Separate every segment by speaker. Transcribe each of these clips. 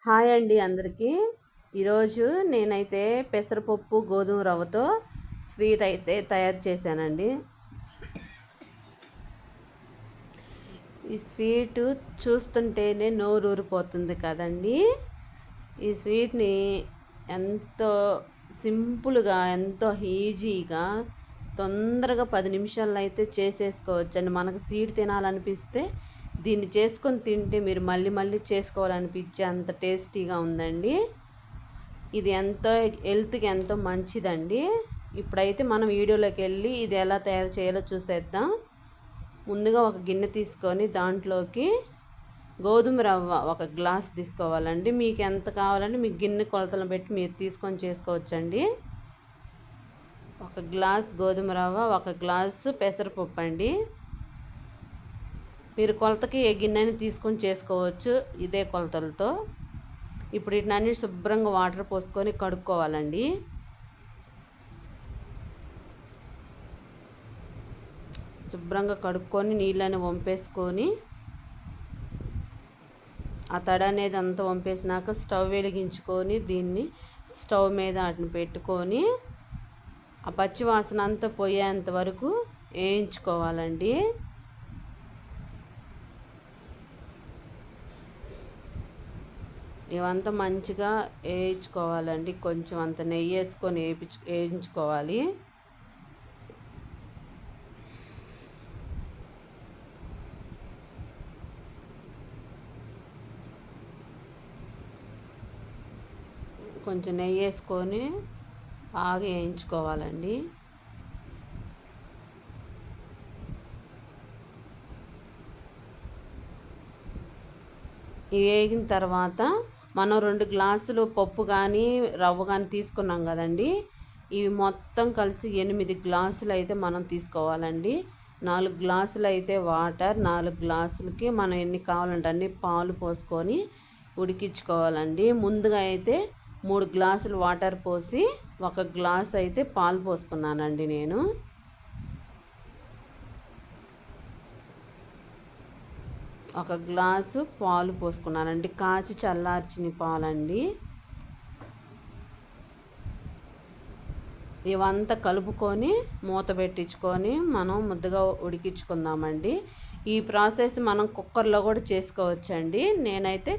Speaker 1: Hi అండి అందరికీ. ఈరోజు నేనైతే పెసరపప్పు గోధుమ రవ్వతో స్వీట్ అయితే తయారు చేశానండి. ఈ స్వీట్ చూస్తుంటేనే నోరూరిపోతుంది కదండి. ఈ స్వీట్ని ఎంతో సింపుల్గా, ఎంతో ఈజీగా, తొందరగా 10 నిమిషాల్లో అయితే చేసేసుకోవచ్చండి. మనకు స్వీట్ తినాలనిపిస్తే దీన్ని చేసుకొని తింటే మీరు మళ్ళీ మళ్ళీ చేసుకోవాలనిపించే అంత టేస్టీగా ఉందండి. ఇది ఎంతో హెల్త్కి ఎంతో మంచిదండి. ఇప్పుడైతే మనం వీడియోలోకి వెళ్ళి ఇది ఎలా తయారు చేయాలో చూసేద్దాం. ముందుగా ఒక గిన్నె తీసుకొని దాంట్లోకి గోధుమ రవ్వ ఒక గ్లాస్ తీసుకోవాలండి. మీకు ఎంత కావాలంటే మీకు గిన్నె కొలతలను పెట్టి మీరు తీసుకొని చేసుకోవచ్చండి. ఒక గ్లాస్ గోధుమ రవ్వ, ఒక గ్లాసు పెసరపప్పు అండి. మీరు కొలతకి ఏ గిన్నెని తీసుకొని చేసుకోవచ్చు ఇదే కొలతలతో. ఇప్పుడు వీటిని శుభ్రంగా వాటర్ పోసుకొని కడుక్కోవాలండి. శుభ్రంగా కడుక్కొని నీళ్ళని వంపేసుకొని ఆ తడి అనేది అంతా వంపేసినాక స్టవ్ వెలిగించుకొని దీన్ని స్టవ్ మీద వాటిని పెట్టుకొని ఆ పచ్చి వాసన అంతా పోయేంత వరకు వేయించుకోవాలండి. ఇవంతా మంచిగా వేయించుకోవాలండి. కొంచెం అంత నెయ్యి వేసుకొని వేయించుకోవాలి. కొంచెం నెయ్యి వేసుకొని బాగా వేయించుకోవాలండి. ఇవి వేగిన తర్వాత మనం 2 గ్లాసులు పప్పు కానీ రవ్వ కానీ తీసుకున్నాం కదండి. ఇవి మొత్తం కలిసి 8 గ్లాసులు అయితే మనం తీసుకోవాలండి. 4 గ్లాసులు అయితే వాటర్, 4 గ్లాసులకి మనం ఎన్ని కావాలంటే అన్ని పాలు పోసుకొని ఉడికించుకోవాలండి. ముందుగా అయితే 3 గ్లాసులు వాటర్ పోసి 1 గ్లాస్ అయితే పాలు పోసుకున్నానండి నేను. ఒక గ్లాసు పాలు పోసుకున్నానండి. కాచి చల్లార్చిన పాలండి. ఇవంతా కలుపుకొని మూత పెట్టించుకొని మనం ముద్దగా ఉడికించుకుందామండి. ఈ ప్రాసెస్ మనం కుక్కర్లో కూడా చేసుకోవచ్చండి. నేనైతే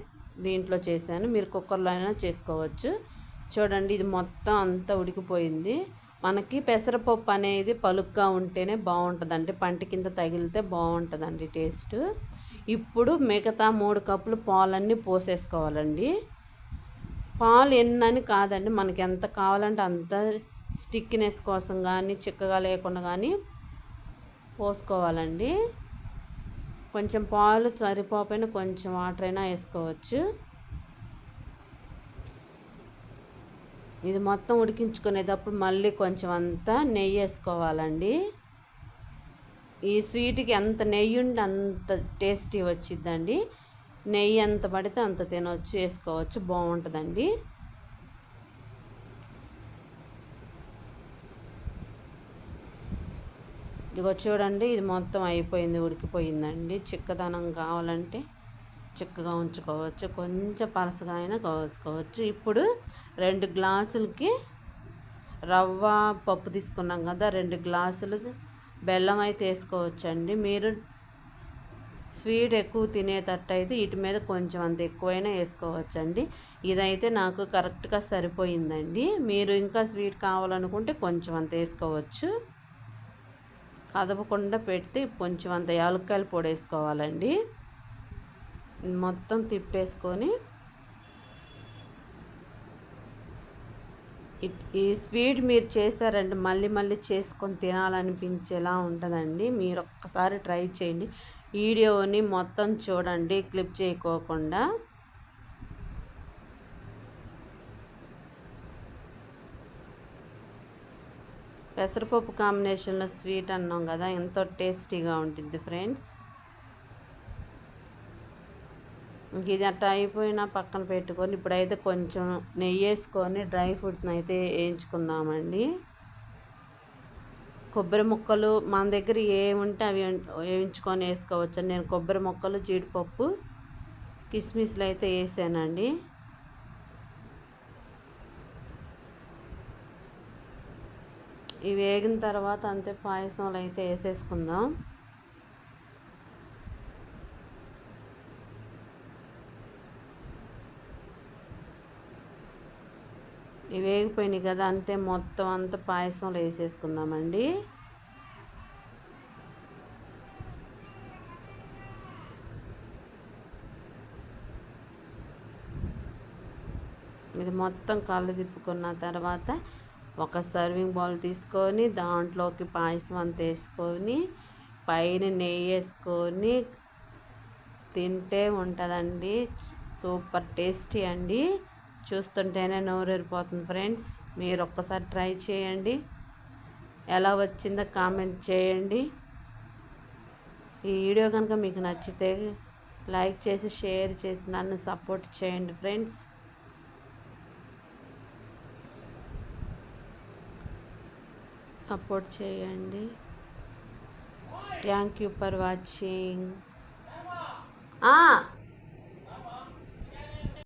Speaker 1: దీంట్లో చేశాను, మీరు కుక్కర్లో అయినా చేసుకోవచ్చు. చూడండి, ఇది మొత్తం అంతా ఉడికిపోయింది. మనకి పెసరపప్పు అనేది పలుగ్గా ఉంటేనే బాగుంటుందండి. పంట కింద తగిలితే బాగుంటుందండి టేస్ట్. ఇప్పుడు మిగతా 3 కప్పులు పాలన్నీ పోసేసుకోవాలండి. పాలు ఎన్నని కాదండి, మనకి ఎంత కావాలంటే అంత స్టిక్నెస్ కోసం కానీ చిక్కగా లేకుండా కానీ పోసుకోవాలండి. కొంచెం పాలు సరిపోకపోయినా కొంచెం వాటర్ అయినా వేసుకోవచ్చు. ఇది మొత్తం ఉడికించుకునేటప్పుడు మళ్ళీ కొంచెం అంతా నెయ్యి వేసుకోవాలండి. ఈ స్వీట్కి ఎంత నెయ్యి ఉంటే అంత టేస్టీ వచ్చిద్దండి. నెయ్యి ఎంత పడితే అంత తినవచ్చు, వేసుకోవచ్చు, బాగుంటుందండి. ఇదిగో చూడండి, ఇది మొత్తం అయిపోయింది, ఉడికిపోయిందండి. చిక్కదనం కావాలంటే చిక్కగా ఉంచుకోవచ్చు, కొంచెం పలసగా అయినా కోసుకోవచ్చు. ఇప్పుడు 2 గ్లాసులకి రవ్వ పప్పు తీసుకున్నాం కదా, 2 గ్లాసులు బెల్లం అయితే వేసుకోవచ్చండి. మీరు స్వీట్ ఎక్కువ తినేటట్టు అయితే వీటి మీద కొంచెం అంత ఎక్కువైనా వేసుకోవచ్చండి. ఇదైతే నాకు కరెక్ట్గా సరిపోయిందండి. మీరు ఇంకా స్వీట్ కావాలనుకుంటే కొంచెం అంత వేసుకోవచ్చు. కదపకుండా పెడితే కొంచెం అంత యాలక్కాయల పొడి వేసుకోవాలండి. మొత్తం తిప్పేసుకొని ఈ స్వీట్ మీరు చేశారంటే మళ్ళీ మళ్ళీ చేసుకొని తినాలనిపించేలా ఉంటుందండి. మీరు ఒక్కసారి ట్రై చేయండి. వీడియోని మొత్తం చూడండి, క్లిప్ చేయకోకుండా. పెసరపప్పు కాంబినేషన్లో స్వీట్ అన్నాం కదా, ఎంతో టేస్టీగా ఉంటుంది ఫ్రెండ్స్. ఇది అట్లా అయిపోయినా పక్కన పెట్టుకొని ఇప్పుడైతే కొంచెం నెయ్యి వేసుకొని డ్రై ఫ్రూట్స్ని అయితే వేయించుకుందామండి. కొబ్బరి ముక్కలు మన దగ్గర ఏముంటే అవి వేయించుకొని వేసుకోవచ్చు. నేను కొబ్బరి ముక్కలు, జీడిపప్పు, కిస్మిస్లు అయితే వేసానండి. ఇవి వేగిన తర్వాత అంతే పాయసంలో అయితే వేసేసుకుందాం. ఇవి వేగిపోయినాయి కదా, అంతే మొత్తం అంతా పాయసంలో వేసేసుకుందామండి. ఇది మొత్తం కళ్ళు తిప్పుకున్న తర్వాత ఒక సర్వింగ్ బౌల్ తీసుకొని దాంట్లోకి పాయసం అంతా వేసుకొని పైన నెయ్యి వేసుకొని తింటే ఉంటుందండి. సూపర్ టేస్టీ అండి. చూస్తుంటేనే నోరూరిపోతుంది ఫ్రెండ్స్. మీరు ఒక్కసారి ట్రై చేయండి. ఎలా వచ్చిందో కామెంట్ చేయండి. ఈ వీడియో కనుక మీకు నచ్చితే లైక్ చేసి షేర్ చేసి నన్ను సపోర్ట్ చేయండి ఫ్రెండ్స్. సపోర్ట్ చేయండి. Thank you for watching.